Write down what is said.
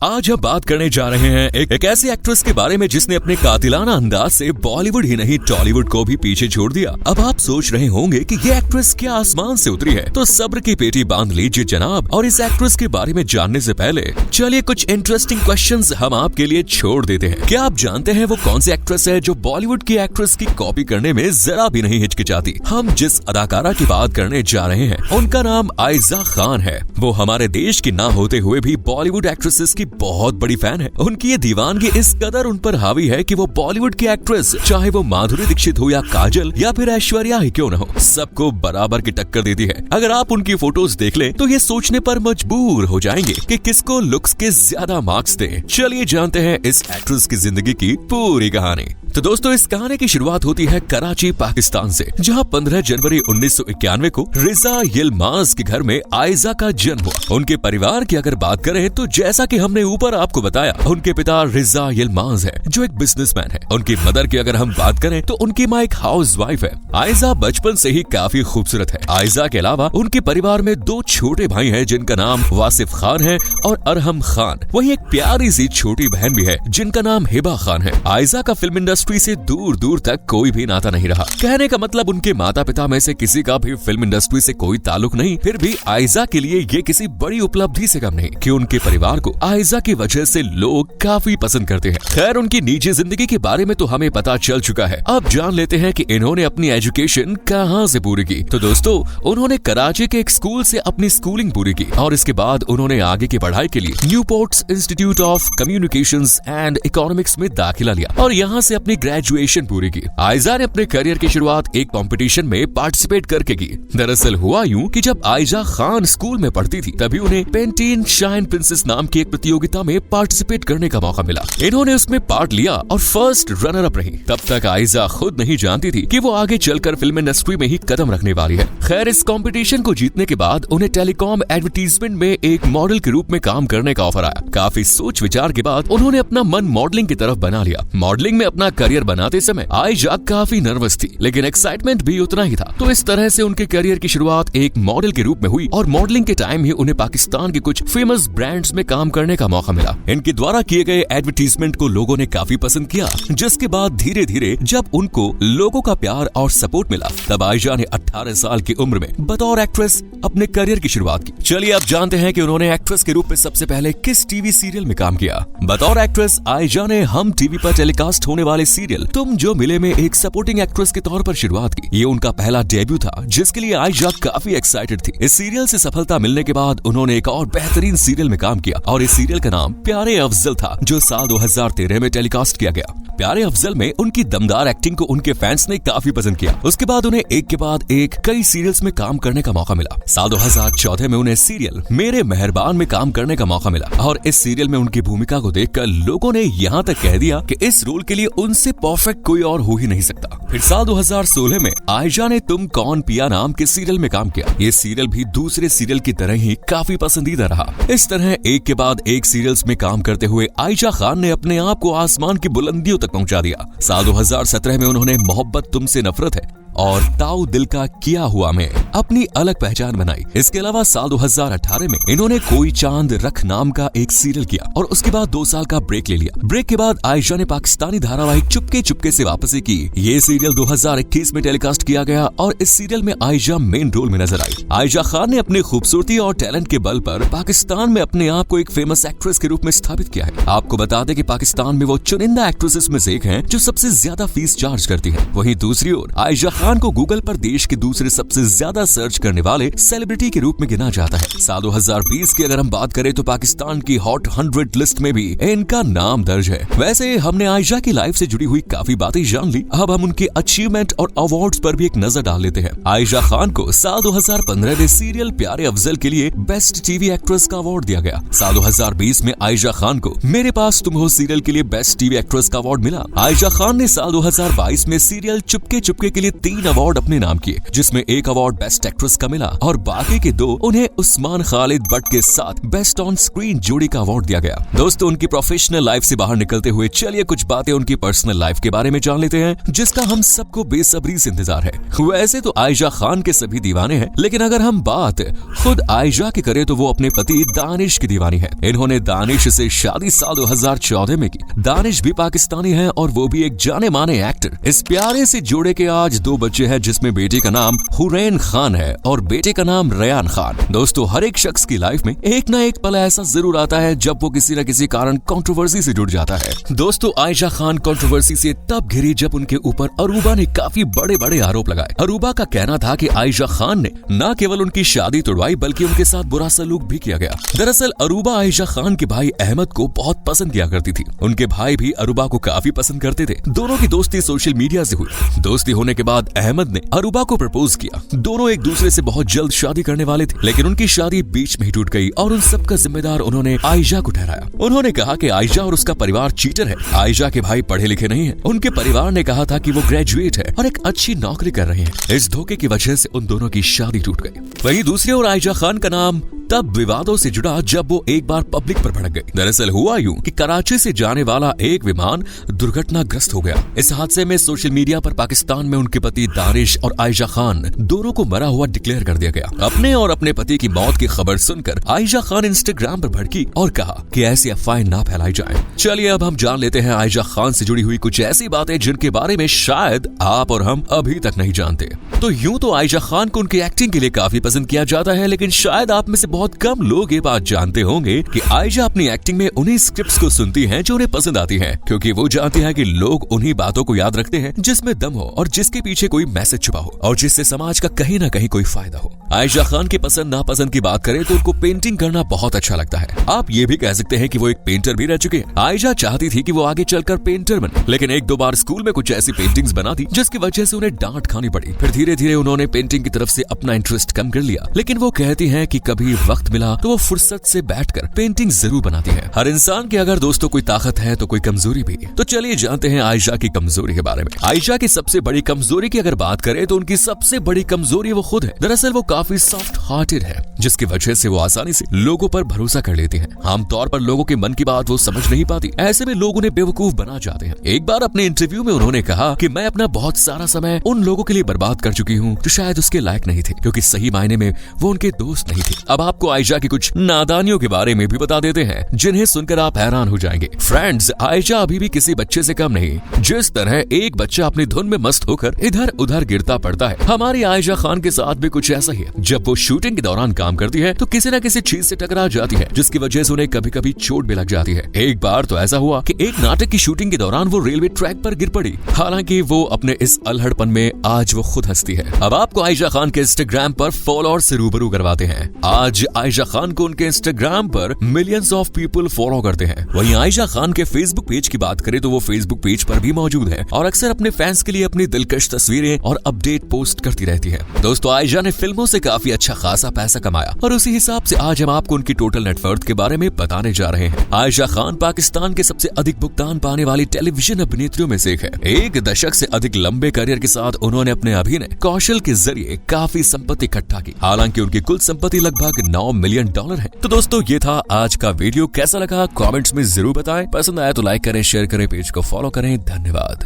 आज हम बात करने जा रहे हैं एक ऐसी एक्ट्रेस के बारे में जिसने अपने कातिलाना अंदाज से बॉलीवुड ही नहीं टॉलीवुड को भी पीछे छोड़ दिया। अब आप सोच रहे होंगे कि ये एक्ट्रेस क्या आसमान से उतरी है, तो सब्र की पेटी बांध लीजिए जनाब। और इस एक्ट्रेस के बारे में जानने से पहले चलिए कुछ इंटरेस्टिंग क्वेश्चंस हम आपके लिए छोड़ देते हैं। क्या आप जानते हैं वो कौन सी एक्ट्रेस है जो बॉलीवुड की एक्ट्रेस की कॉपी करने में जरा भी नहीं हिचकिचाती? हम जिस अदाकारा की बात करने जा रहे हैं उनका नाम आयजा खान है। वो हमारे देश की ना होते हुए भी बॉलीवुड एक्ट्रेसेस की बहुत बड़ी फैन है। उनकी ये दीवानगी इस कदर उन पर हावी है कि वो बॉलीवुड की एक्ट्रेस, चाहे वो माधुरी दीक्षित हो या काजल या फिर ऐश्वर्या ही क्यों न हो, सबको बराबर की टक्कर देती है। अगर आप उनकी फोटोज देख लें तो ये सोचने पर मजबूर हो जाएंगे कि किसको लुक्स के ज्यादा मार्क्स दें। चलिए जानते हैं इस एक्ट्रेस की जिंदगी की पूरी कहानी। तो दोस्तों, इस कहानी की शुरुआत होती है कराची, पाकिस्तान से, जहां 15 जनवरी 1991 को रिजा यिल्माज के घर में आयजा का जन्म हुआ। उनके परिवार की अगर बात करें तो जैसा कि हमने ऊपर आपको बताया, उनके पिता रिजा यिल्माज है जो एक बिजनेसमैन है। उनकी मदर की अगर हम बात करें तो उनकी माँ एक हाउसवाइफ है। आयजा बचपन से ही काफी खूबसूरत है। आयजा के अलावा उनके परिवार में 2 छोटे भाई हैं जिनका नाम वासिफ खान है और अरहम खान। वहीं एक प्यारी सी छोटी बहन भी है जिनका नाम हिबा खान है। आयजा का फिल्म इंडस्ट्री से दूर दूर तक कोई भी नाता नहीं रहा। कहने का मतलब उनके माता पिता में से किसी का भी फिल्म इंडस्ट्री से कोई ताल्लुक नहीं। फिर भी आयजा के लिए ये किसी बड़ी उपलब्धि से कम नहीं कि उनके परिवार को आयजा की वजह से लोग काफी पसंद करते हैं। खैर, उनकी निजी जिंदगी के बारे में तो हमें पता चल चुका है। अब जान लेते हैं कि इन्होंने अपनी एजुकेशन कहाँ से पूरी की। तो दोस्तों, उन्होंने कराची के एक स्कूल से अपनी स्कूलिंग पूरी की और इसके बाद उन्होंने आगे की पढ़ाई के लिए Newports institute of communications and economics में दाखिला लिया और यहाँ से अपनी ग्रेजुएशन पूरी की। आयजा ने अपने करियर की शुरुआत एक कंपटीशन में पार्टिसिपेट करके की। दरअसल हुआ यूं कि जब आयजा खान स्कूल में पढ़ती थी तभी उन्हें पेंटीन शाइन प्रिंसेस नाम की एक प्रतियोगिता में पार्टिसिपेट करने का मौका मिला। इन्होंने उसमें पार्ट लिया और फर्स्ट रनर अप रही। तब तक आयजा खुद नहीं जानती थी कि वो आगे चलकर फिल्म इंडस्ट्री में ही कदम रखने वाली है। खैर, इस कंपटीशन को जीतने के बाद उन्हें टेलीकॉम एडवर्टीजमेंट में एक मॉडल के रूप में काम करने का ऑफर आया। काफी सोच विचार के बाद उन्होंने अपना मन मॉडलिंग की तरफ बना लिया। मॉडलिंग में अपना करियर बनाते समय आयजा काफी नर्वस थी, लेकिन एक्साइटमेंट भी उतना ही था। तो इस तरह से उनके करियर की शुरुआत एक मॉडल के रूप में हुई और मॉडलिंग के टाइम ही उन्हें पाकिस्तान के कुछ फेमस ब्रांड्स में काम करने का मौका मिला। इनके द्वारा किए गए एडवर्टीजमेंट को लोगों ने काफी पसंद किया, जिसके बाद धीरे धीरे जब उनको लोगों का प्यार और सपोर्ट मिला, तब आयजा ने 18 साल की उम्र में बतौर एक्ट्रेस अपने करियर की शुरुआत की। चलिए अब जानते हैं कि उन्होंने एक्ट्रेस के रूप में सबसे पहले किस टीवी सीरियल में काम किया। बतौर एक्ट्रेस आयजा ने हम टीवी पर टेलीकास्ट होने वाले सीरियल तुम जो मिले में एक सपोर्टिंग एक्ट्रेस के तौर पर शुरुआत की। ये उनका पहला डेब्यू था, जिसके लिए आयजा काफी एक्साइटेड थी। इस सीरियल से सफलता मिलने के बाद उन्होंने एक और बेहतरीन सीरियल में काम किया और इस सीरियल का नाम प्यारे अफजल था, जो साल 2013 में टेलीकास्ट किया गया। प्यारे अफजल में उनकी दमदार एक्टिंग को उनके फैंस ने काफी पसंद किया। उसके बाद उन्हें एक के बाद एक कई सीरियल्स में काम करने का मौका मिला। साल 2014 में उन्हें सीरियल मेरे मेहरबान में काम करने का मौका मिला और इस सीरियल में उनकी भूमिका को देखकर लोगों ने यहाँ तक कह दिया कि इस रोल के लिए उनसे परफेक्ट कोई और हो ही नहीं सकता। फिर साल 2016 में आयजा ने तुम कौन पिया नाम के सीरियल में काम किया। ये सीरियल भी दूसरे सीरियल की तरह ही काफी पसंदीदा रहा। इस तरह एक के बाद एक सीरियल्स में काम करते हुए आयजा खान ने अपने आप को आसमान की बुलंदियों तक पहुंचा दिया। साल 2017 में उन्होंने मोहब्बत तुमसे नफरत है और ताऊ दिल का किया हुआ में अपनी अलग पहचान बनाई। इसके अलावा साल 2018 में इन्होंने कोई चांद रख नाम का एक सीरियल किया और उसके बाद 2 साल का ब्रेक ले लिया। ब्रेक के बाद आयजा ने पाकिस्तानी धारावाहिक चुपके चुपके से वापसी की। ये सीरियल 2021 में टेलीकास्ट किया गया और इस सीरियल में आयजा मेन रोल में नजर आई। आयजा खान ने अपनी खूबसूरती और टैलेंट के बल पर पाकिस्तान में अपने आप को एक फेमस एक्ट्रेस के रूप में स्थापित किया है। आपको बता दें कि पाकिस्तान में वो चुनिंदा एक्ट्रेसेस में से एक है जो सबसे ज्यादा फीस चार्ज करती है। वहीं दूसरी ओर आयजा खान को गूगल पर देश के दूसरे सबसे ज्यादा सर्च करने वाले सेलिब्रिटी के रूप में गिना जाता है। साल 2020 की अगर हम बात करें तो पाकिस्तान की हॉट 100 लिस्ट में भी इनका नाम दर्ज है। वैसे हमने आयजा की लाइफ से जुड़ी हुई काफी बातें जान ली। अब हम उनके अचीवमेंट और अवार्ड्स पर भी एक नजर डाल लेते हैं। आयजा खान को साल 2015 में सीरियल प्यारे अफजल के लिए बेस्ट टीवी एक्ट्रेस का अवार्ड दिया गया। साल 2020 में आयजा खान को मेरे पास तुम हो सीरियल के लिए बेस्ट टीवी एक्ट्रेस का अवार्ड मिला। आयजा खान ने साल 2022 में सीरियल चुपके चुपके के लिए 3 3 अवार्ड अपने नाम किए, जिसमें एक अवार्ड बेस्ट एक्ट्रेस का मिला और बाकी के 2 उन्हें उस्मान खालिद बट के साथ बेस्ट ऑन स्क्रीन जोड़ी का अवार्ड दिया गया। दोस्तों, उनकी प्रोफेशनल लाइफ से बाहर निकलते हुए चलिए कुछ बातें उनकी पर्सनल लाइफ के बारे में जान लेते हैं, जिसका हम सबको बेसब्री से इंतजार है। वैसे तो आयशा खान के सभी दीवाने हैं, लेकिन अगर हम बात खुद आयशा की करें तो वो अपने पति दानिश की दीवानी है। इन्होंने दानिश से शादी साल 2014 में की। दानिश भी पाकिस्तानी है और वो भी एक जाने माने एक्टर। इस प्यारे से जोड़े के आज 2 बच्चे हैं, जिसमें बेटे का नाम हुरैन खान है और बेटे का नाम रयान खान। दोस्तों, हर एक शख्स की लाइफ में एक ना एक पल ऐसा जरूर आता है जब वो किसी न किसी कारण कंट्रोवर्सी से जुड़ जाता है। दोस्तों, आयशा खान कंट्रोवर्सी से तब घिरी जब उनके ऊपर अरूबा ने काफी बड़े बड़े आरोप लगाए। अरूबा का कहना था कि आयशा खान ने न केवल उनकी शादी तोड़वाई बल्कि उनके साथ बुरा सलूक भी किया गया। दरअसल अरूबा आयशा खान के भाई अहमद को बहुत पसंद किया करती थी। उनके भाई भी अरूबा को काफी पसंद करते थे। दोनों की दोस्ती सोशल मीडिया से हुई। दोस्ती होने के बाद अहमद ने अरूबा को प्रपोज किया। दोनों एक दूसरे से बहुत जल्द शादी करने वाले थे, लेकिन उनकी शादी बीच में ही टूट गई और उन सब का जिम्मेदार उन्होंने आयशा को ठहराया। उन्होंने कहा कि आयशा और उसका परिवार चीटर है। आयशा के भाई पढ़े लिखे नहीं है। उनके परिवार ने कहा था कि वो ग्रेजुएट है और एक अच्छी नौकरी कर रहे हैं। इस धोखे की वजह से उन दोनों की शादी टूट गई। वहीं दूसरी ओर आयशा खान का नाम तब विवादों से जुड़ा जब वो एक बार पब्लिक पर भड़क गई। दरअसल हुआ यूं कि कराची से जाने वाला एक विमान दुर्घटनाग्रस्त हो गया। इस हादसे में सोशल मीडिया पर पाकिस्तान में उनके पति दानिश और आयशा खान दोनों को मरा हुआ डिक्लेयर कर दिया गया। अपने और अपने पति की मौत की खबर सुनकर आयशा खान इंस्टाग्राम पर भड़की और कहा कि ऐसी अफवाहें ना फैलाई जाएं। चलिए अब हम जान लेते हैं आयशा खान से जुड़ी हुई कुछ ऐसी बातें जिनके बारे में शायद आप और हम अभी तक नहीं जानते। तो यूं तो आयशा खान को उनकी एक्टिंग के लिए काफी पसंद किया जाता है, लेकिन शायद आप में से बहुत कम लोग ये बात जानते होंगे कि आयशा अपनी एक्टिंग में उन्हीं स्क्रिप्ट्स को सुनती हैं जो उन्हें पसंद आती हैं, क्योंकि वो जानती हैं कि लोग उन्हीं बातों को याद रखते हैं जिसमें दम हो और जिसके पीछे कोई मैसेज छुपा हो और जिससे समाज का कहीं ना कहीं कोई फायदा हो। आयशा खान की पसंद नापसंद की बात करें तो उनको पेंटिंग करना बहुत अच्छा लगता है। आप ये भी कह सकते हैं कि वो एक पेंटर भी रह चुके हैं। आयशा चाहती थी कि वो आगे चलकर पेंटर बने, लेकिन 1-2 बार स्कूल में कुछ ऐसी पेंटिंग्स बना दी जिसकी वजह से उन्हें डांट खानी पड़ी। फिर धीरे धीरे उन्होंने पेंटिंग की तरफ से अपना इंटरेस्ट कम कर लिया, लेकिन वो कहती हैं कि कभी वक्त मिला तो वो फुर्सत से बैठकर पेंटिंग जरूर बनाती है। हर इंसान की अगर दोस्तों कोई ताकत है तो कोई कमजोरी भी। तो चलिए जानते हैं आयशा की कमजोरी के बारे में। आयशा की सबसे बड़ी कमजोरी की अगर बात करें तो उनकी सबसे बड़ी कमजोरी वो खुद है। दरअसल वो काफी सॉफ्ट हार्टेड है, जिसकी वजह से वो आसानी से लोगों पर भरोसा कर लेती है। आमतौर पर लोगों के मन की बात वो समझ नहीं पाती। ऐसे में लोग उन्हें बेवकूफ बना जाते हैं। एक बार अपने इंटरव्यू में उन्होंने कहा कि मैं अपना बहुत सारा समय उन लोगों के लिए बर्बाद कर चुकी हूँ जो शायद उसके लायक नहीं थे, क्योंकि सही मायने में वो उनके दोस्त नहीं थे। अब आपको आयशा की कुछ नादानियों के बारे में भी बता देते हैं जिन्हें सुनकर आप हैरान हो जाएंगे। फ्रेंड्स, आयशा अभी भी किसी बच्चे से कम नहीं। जिस तरह एक बच्चा अपनी धुन में मस्त होकर इधर उधर गिरता पड़ता है, हमारी आयशा खान के साथ भी कुछ ऐसा ही है। जब वो शूटिंग के दौरान काम करती है तो किसी न किसी चीज से टकरा जाती है, जिसकी वजह से उन्हें कभी कभी चोट भी लग जाती है। एक बार तो ऐसा हुआ कि एक नाटक की शूटिंग के दौरान वो रेलवे ट्रैक पर गिर पड़ी। हालांकि वो अपने इस अल्हड़पन में आज वो खुद हंसती है। अब आपको आयशा खान के इंस्टाग्राम पर फॉलोअर से रूबरू करवाते हैं। आज आयशा खान को उनके इंस्टाग्राम पर मिलियंस ऑफ पीपल फॉलो करते हैं। वहीं आयशा खान के फेसबुक पेज की बात करें तो वो फेसबुक पेज पर भी मौजूद है और अक्सर अपने फैंस के लिए अपनी दिलकश तस्वीरें और अपडेट पोस्ट करती रहती है। दोस्तों, आयशा ने फिल्मों से काफी अच्छा खासा पैसा कमाया और उसी हिसाब से आज हम आपको उनकी टोटल नेटवर्थ के बारे में बताने जा रहे हैं। आयशा खान पाकिस्तान के सबसे अधिक भुगतान पाने वाली टेलीविजन अभिनेत्रियों में से एक है। 1 दशक से अधिक लंबे करियर के साथ उन्होंने अपने अभिनय कौशल के जरिए काफी संपत्ति इकट्ठा की। हालांकि उनकी कुल संपत्ति लगभग $9 मिलियन है। तो दोस्तों, ये था आज का वीडियो। कैसा लगा कमेंट्स में जरूर बताएं। पसंद आया तो लाइक करें, शेयर करें, पेज को फॉलो करें। धन्यवाद।